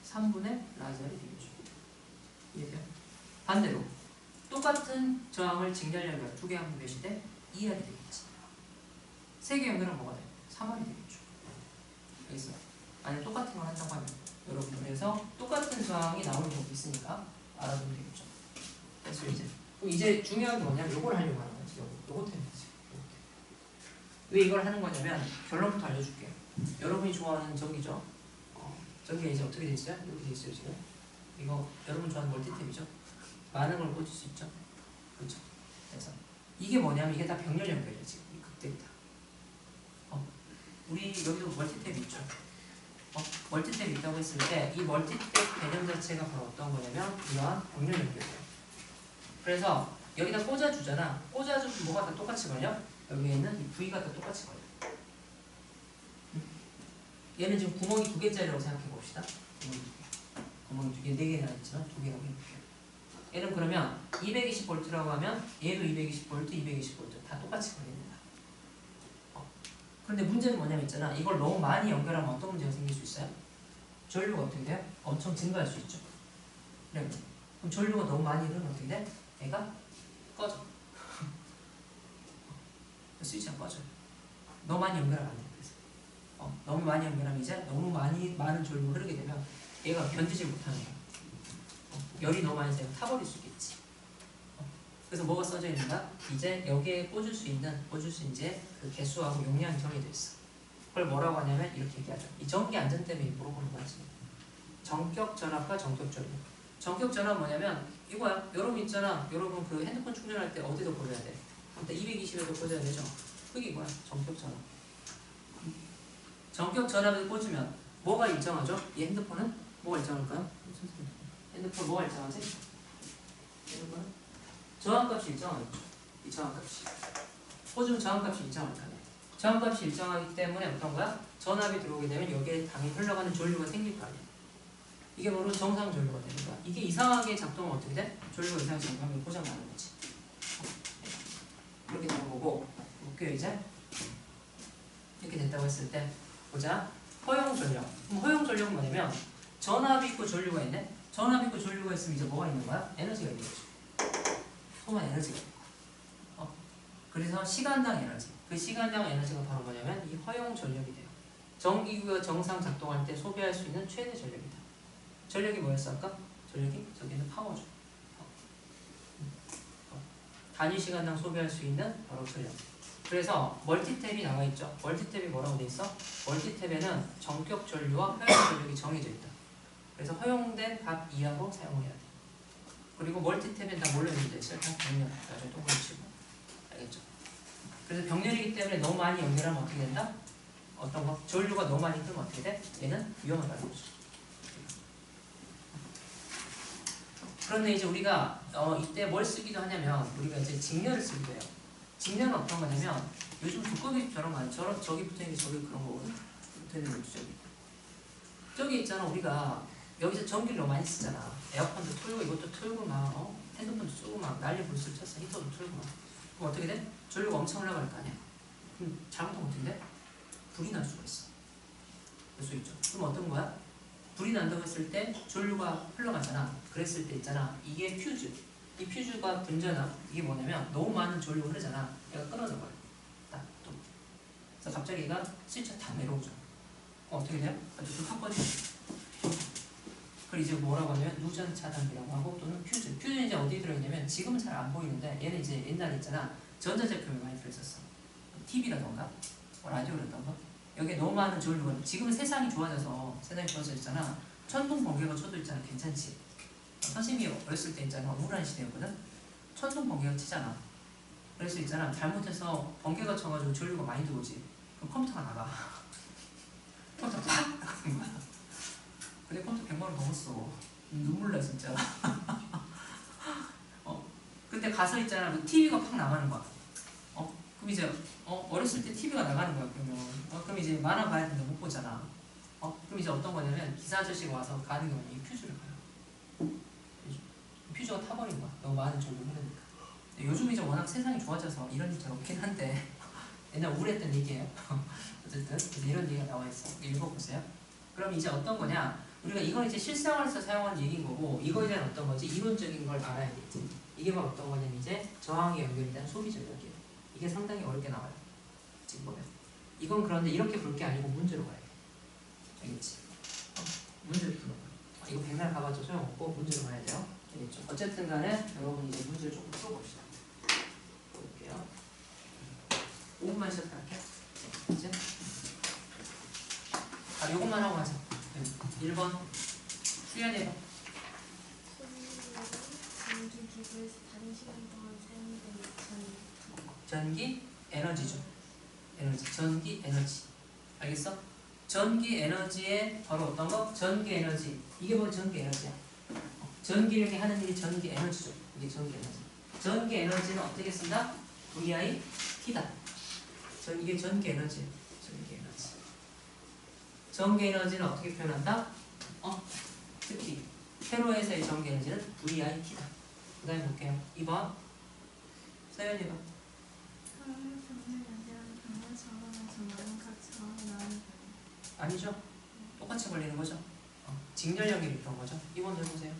3분의 라지알이 되겠죠. 이해돼요? 반대로 똑같은 저항을 직렬 연결 2개 하면 몇이 돼? 2R이 되겠지. 3개 연결하면 뭐가 돼? 3R이 되겠죠. 알겠어? 만약 똑같은 걸 한다고 하면 여러분 그래서 똑같은 저항이 나오는 경우도 있으니까 알아두면 되겠죠. 그래서 이제 중요한 게 뭐냐면 요걸 하려고 하는 거지. 요거 때문에 왜 이걸 하는 거냐면 결론부터 알려줄게요. 여러분이 좋아하는 전기죠. 전기가 이제 어떻게 돼 있어요? 이렇게 돼 있어요 지금. 이거 여러분 좋아하는 멀티탭이죠. 많은 걸 꽂을 수 있죠. 그렇죠. 그래서 이게 뭐냐면 이게 다 병렬 연결이에요 지금 이 극대기 다. 우리 여기도 멀티탭이 있죠. 멀티탭이 있다고 했을 때 이 멀티탭 개념 자체가 바로 어떤 거냐면 이러한 병렬 연결이에요. 그래서 여기다 꽂아주잖아. 꽂아주면 뭐가 다 똑같이 걸려? 여기에 있는 이 V가 다 똑같이 걸려. 얘는 지금 구멍이 2개짜리라고 생각해 봅시다. 구멍이 2개, 4개나 있지만 2개라고 해볼게요. 얘는 그러면 220V라고 하면 얘도 220V, 220V 다 똑같이 걸립니다. 그런데 문제는 뭐냐면 있잖아. 이걸 너무 많이 연결하면 어떤 문제가 생길 수 있어요? 전류가 어떻게 돼요? 엄청 증가할 수 있죠. 그래. 그럼 전류가 너무 많이 일으면 어떻게 돼? 얘가 꺼져. 스위치가 꺼져요. 너무 많이 연결하면 안 돼. 그래서 너무 많이 연결하면 이제 너무 많은 전류가 흐르게 되면 얘가 견디지 못하는 거야. 열이 너무 많이 돼서 타버릴 수 있겠지. 그래서 뭐가 써져 있는가? 이제 여기에 꽂을 수 이제 그 개수하고 용량이 정해져 있어. 그걸 뭐라고 하냐면 이렇게 얘기하죠. 이 전기 안전 때문에 물어보는 거지. 전격 전압과 전격 전류. 전격 전압 뭐냐면 이거야. 여러분 있잖아. 여러분 그 핸드폰 충전할 때 어디다 꽂아야 돼? 일단 220에도 꽂아야 되죠. 그게 이거야. 전격 전압. 전격 전압을 꽂으면 뭐가 일정하죠? 이 핸드폰은 뭐가 일정할까요? 핸드폰 뭐가 일정하지? 핸드폰은 저항값이 일정하죠. 이 저항값이. 꽂으면 저항값이 일정할 거야. 저항값이 일정하기 때문에 어떤 거야? 전압이 들어오게 되면 여기에 당연히 흘러가는 전류가 생길 거 아니야. 이게 바로 정상 전류가 되는 거야. 이게 이상하게 작동은 어떻게 돼? 전류가 이상하게 작동하면 고장 나는 거지. 이렇게 되는 거고, 볼게요 이제. 이렇게 됐다고 했을 때 보자. 허용 전력. 그럼 허용 전력은 뭐냐면 전압이 있고 전류가 있네. 전압이 있고 전류가 있으면 이제 뭐가 있는 거야? 에너지가 있는 거지. 소모한 에너지가. 그래서 시간당 에너지. 그 시간당 에너지가 바로 뭐냐면 이 허용 전력이 돼요. 전기구가 정상 작동할 때 소비할 수 있는 최대 전력이다. 전력이 뭐였어 아까? 전력이 저기는 파워죠. 단위 시간당 소비할 수 있는 바로 전력. 그래서 멀티탭이 나와 있죠. 멀티탭이 뭐라고 돼 있어? 멀티탭에는 전격 전류와 허용 전력이 정해져 있다. 그래서 허용된 값 이하로 사용해야 돼. 그리고 멀티탭엔 다 뭘로 연결돼 있어요? 다 병렬. 나중에 동그랗게 치고. 알겠죠? 그래서 병렬이기 때문에 너무 많이 연결하면 어떻게 된다? 어떤 거? 전류가 너무 많이 뜨면 어떻게 돼? 얘는 위험하다는 거죠. 그런데 이제 우리가 이때 뭘 쓰기도 하냐면 우리가 이제 직렬을 쓰기도 해요. 직렬은 어떤 거냐면 요즘 두꺼비 저런 거 아니야? 저기 붙어있는 게 저기 그런 거거든? 붙어있는 거지 저기. 저기 있잖아 우리가 여기서 전기를 너무 많이 쓰잖아. 에어컨도 틀고 이것도 틀고 막 핸드폰도 쓰고 막 난리 불술 쳤어. 히터도 틀고 막. 그럼 어떻게 돼? 전류가 엄청 올라갈 거 아니야? 그럼 잘못하면 어떻게 돼? 불이 날 수가 있어. 볼 수 있죠. 그럼 어떤 거야? 불이 난다고 했을 때 전류가 흘러가잖아. 그랬을 때 있잖아. 이게 퓨즈. 이 퓨즈가 분전압. 이게 뭐냐면 너무 많은 전류가 흐르잖아. 얘가 끊어져 버려. 딱 또. 그래서 갑자기 얘가 스위치가 탁 내려오죠. 어떻게 돼요? 아주 확 꺼지죠. 그리고 이제 뭐라고 하냐면 누전 차단기라고 하고 또는 퓨즈. 퓨즈는 이제 어디에 들어있냐면 지금은 잘 안 보이는데 얘는 이제 옛날에 있잖아. 전자제품에 많이 들어있었어. TV라던가 라디오라던가 여기에 너무 많은 전류가 지금은 세상이 좋아져있잖아. 천둥 번개가 쳐도 있잖아. 괜찮지? 선생님이 어렸을 때 있잖아. 우울한 시대였거든. 천둥 번개가 치잖아. 그래서 있잖아. 잘못해서 번개가 쳐가지고 전류가 많이 들어오지. 그럼 컴퓨터가 나가. 컴퓨터 팍! 나가는 거야. 근데 컴퓨터 100만 원 넘었어. 눈물 나 진짜. 근데 가서 있잖아. TV가 팍 나가는 거야. 그럼 이제 어렸을 때 TV가 나가는 거야. 그러면 그럼 이제 만화 봐야 되는데 못 보잖아. 그럼 이제 어떤 거냐면 기사 아저씨가 와서 가는 경우는 이 퓨즈를 가요. 퓨즈가 타버린 거야. 너무 많은 전류가 흐르니까. 요즘 이제 워낙 세상이 좋아져서 이런 일 잘 없긴 한데 옛날 우울했던 얘기예요. 어쨌든 그래서 이런 얘기가 나와 있어. 읽어보세요. 그럼 이제 어떤 거냐? 우리가 이건 이제 실생활에서 사용하는 얘기인 거고 이거에 대한 어떤 거지? 이론적인 걸 알아야 되지. 이게 바로 어떤 거냐면 이제 저항에 연결이 된 소비 전력이에요. 이게 상당히 어렵게 나와요. 지금 보면. 이건 그런데 이렇게 볼 게 아니고 문제로 가야 돼. 알겠지? 문제를 풀어. 이거 백날 가봐도 소용없고 문제로 가야 돼요. 알겠죠? 어쨌든 간에 여러분 이제 문제를 조금 풀어봅시다. 볼게요. 5분만 쉬었다 할게요. 이제 이것만 하고 가자. 1번 수연이요. 전기 기구에서 다른 시간 동안 사용된 전기 에너지죠. 에너지. 전기 에너지. 알겠어? 전기 에너지의 바로 어떤 거? 전기 에너지. 이게 바로 전기 에너지야. 전기력이 하는 일이 전기 에너지죠. 이게 전기 에너지. 전기 에너지는 어떻게 쓴다? VI T다. 이게 전기 에너지예요. 전기 에너지. 전기 에너지는 어떻게 표현한다? 특히 회로에서의 전기 에너지는 VI T다. 그 다음에 볼게요. 2번 서연이 봐. 아니죠? 똑같이 걸리는 거죠? 직렬 연결이 그런 거죠? 2번 해보세요.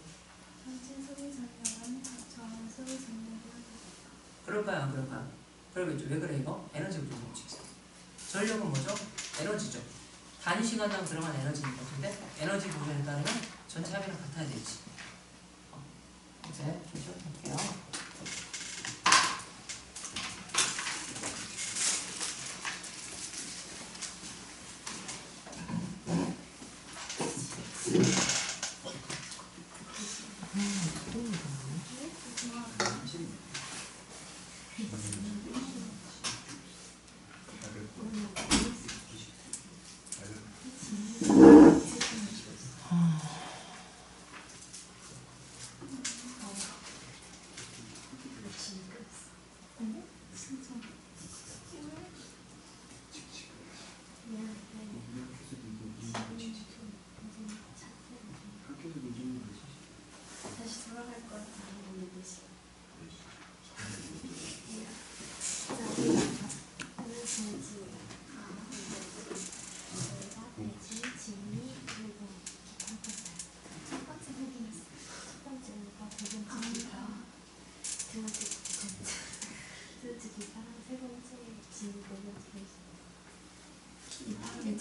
그럴까요? 안 그럴까요? 그러겠죠. 왜 그래 이거? 에너지 부족 법칙. 전력은 뭐죠? 에너지죠. 단위 시간당 들어간 에너지인 것 같은데 에너지 부족에 따르면 전체 합이랑 같아야 되지. 이제 볼게요.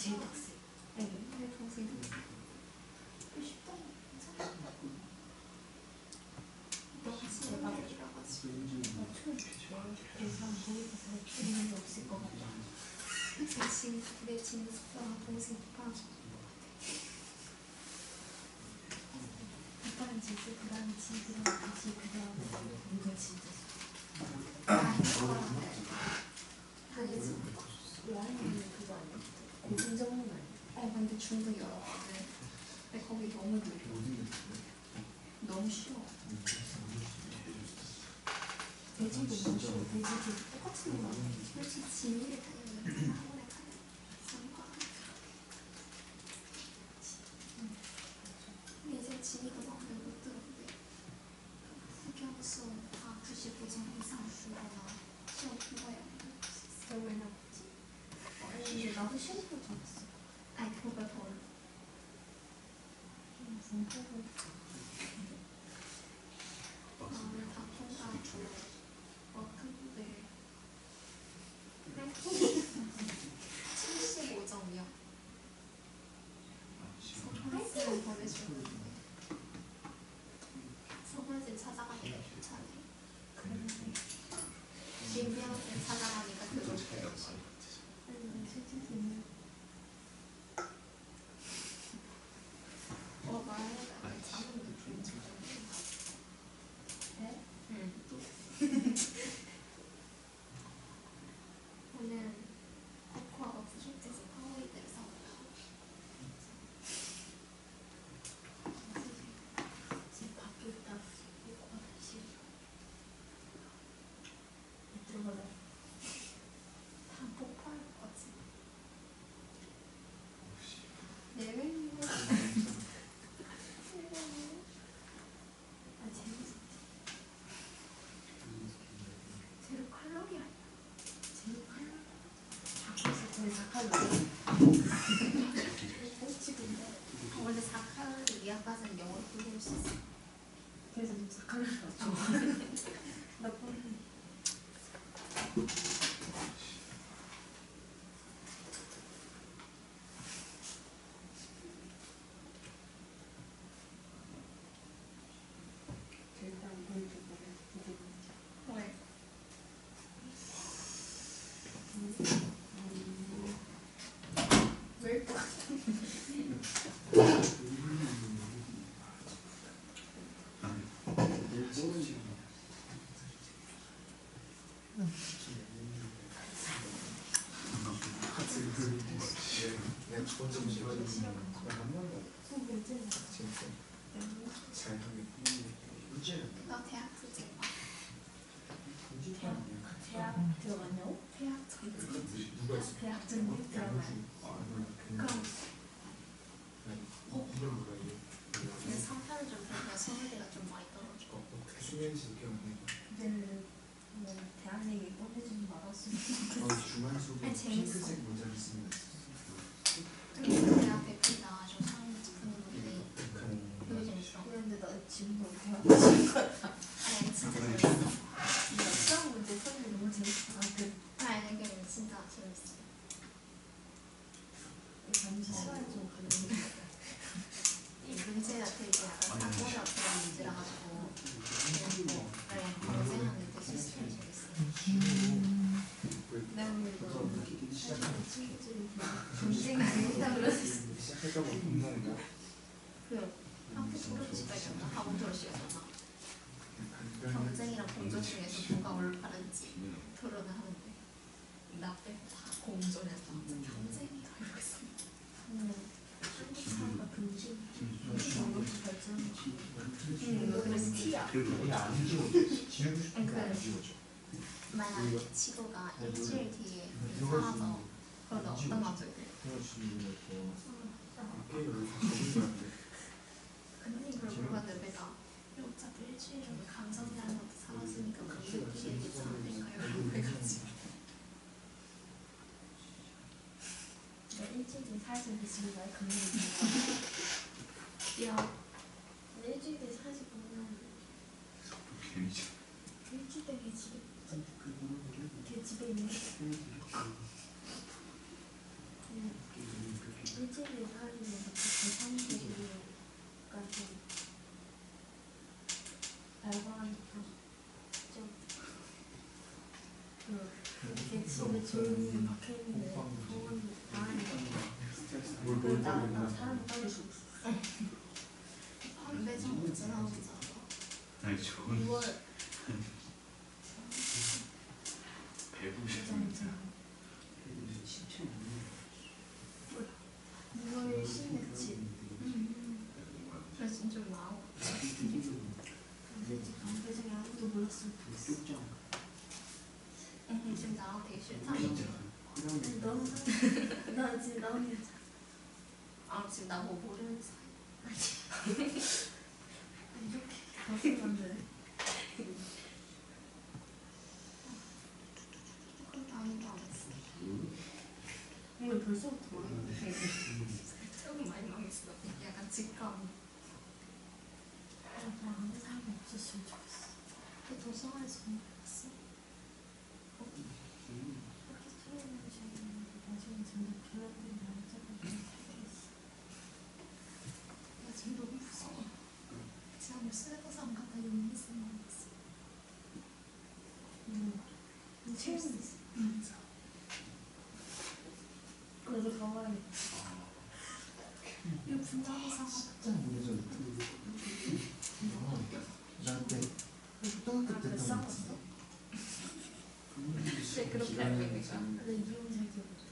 제일 빡세. 내 동생이 쉽다. 너가 대박이라 가지고 대상 모의고사에 틀리는 게 없을 것 같다. 내 진수랑 동생 오빠랑 오빠는 진수 그 다음에 진수랑 다시 그 다음에 이거 진짜 다이어트 라인은 그거 아니야? 공정은 아니야? 근데 중도 여러 가지. 근데 거기 너무 느려. 너무 쉬워. 돼지도 너무 쉬워. 돼지도 똑같이 먹어. 솔직히 진리를 다니면 학원에 가면 상관. 근데 이제 진이가 마음에 못 들었는데 국영 수업 다 95점 이상 주거나 시험 통과해야 돼. 그럼 왜 나왔지? 아니 나도 시험 볼 줄 알았어. 아니 그거가 더 어려워. 무슨 호흡. 다 통과하고 근데 75점이요. 서울시는 보내주는데 서울시 찾아가니까 괜찮아요. 김비영씨 찾아가니까 그거 말해봐. 잠은 네? 오늘 코코아가 부족해서 파워이드를 사왔다고. 지금 밖에 있다. 코코아 다시 들어가자. 다 폭파할 것 같지? 내외는 재밌어. 제로 칼로리 아니야? 제로 칼로리? 바꿔서 거의 4칼로리. 원래 4칼로리 이하까지는 영어로 풀릴 수 있어. 그래서 4칼로리 맞죠? 나 뻔해. 왜? 왜? 나 대학 부쟁 봐. 대학 들어갔냐고? 대학 전쟁. 대학 전쟁 들어가요. 그럼 근데 3편을 좀 보니까 서울대가 좀 많이 떨어져. 그때는 뭐 대학 얘기 꺼내주지 말았으면 좋겠어. 아니 재밌어. 그리고 대학 대표 나와서 사진 찍는 건데 되게 재밌어. 그런데 나 지금도 대학 가실 것 같아. 아니 진짜 재밌어. 시험 문제 풀는 게 너무 재밌어. 아니 그게 진짜 재밌어. 잠시 시간이 좀 걸리는데 이 문제가 되게 약간 사고력처럼 문제라 가지고 재밌고 고생하는데 시스템이 재밌어. 내가 오늘 이거 친구들이 경쟁이 재밌다 그러지. 그 학교 졸업식이었나? 학원 졸업식이었나? 경쟁이랑 공존 중에서 누가 올바른지 토론을 하는데 나 빼고 다 공존했어. 경쟁이야 이러고 있어. 한국 사회가 근심 너무 발전. 그래서 티야. 만약에 치고가 일주일 뒤에 사라져 그러면 어떤 감정이 돼? 근데 이걸 물어봤는데 내가 어차피 일주일이면 감정이라는 것도 사라지니까 감정끼리 얘기하지 않을까요? 라고 해가지고 내가 일주일 뒤에 사라지는데 지금 나의 감정이 야 일주일 뒤에 사라지면 일주일 뒤에 걔 집에 있는 게 이렇게 집에 조용히 박혀있는데 병원 나가니까 나 사람 따를 수 없어. 매장 못 지나오잖아. 아니 좋은 6월 배부시는 6월 10며칠 그래서 좀 나오. 매장에 아무도 몰랐으면 좋겠어. 지금 나오고 되게 싫다. 아니, 너무 나 지금 나 언니 아 지금 나 뭐 모르는 사이. 이렇게 벗으면 안 돼. 아무도 안 했어. 오늘 벌써부터 많이 조금 많이 망했어. 약간 직감. 나 아무 사람이 없었으면 좋겠어. 그 도서관에서 공부했어. 이렇게 틀어놓은 시간인데 나중에 점점 별난들이 많이 잡아서 나 지금 너무 무서워. 지금 수레도상 가다 용기선 나왔어. 채울 수 있어. 그래서 가봐야겠다. 이거 분장도상 나한테 초등학교 때 했던 거 같은데. 근데 그렇게 알고 있니까. 근데 이용 잘 기억 못해.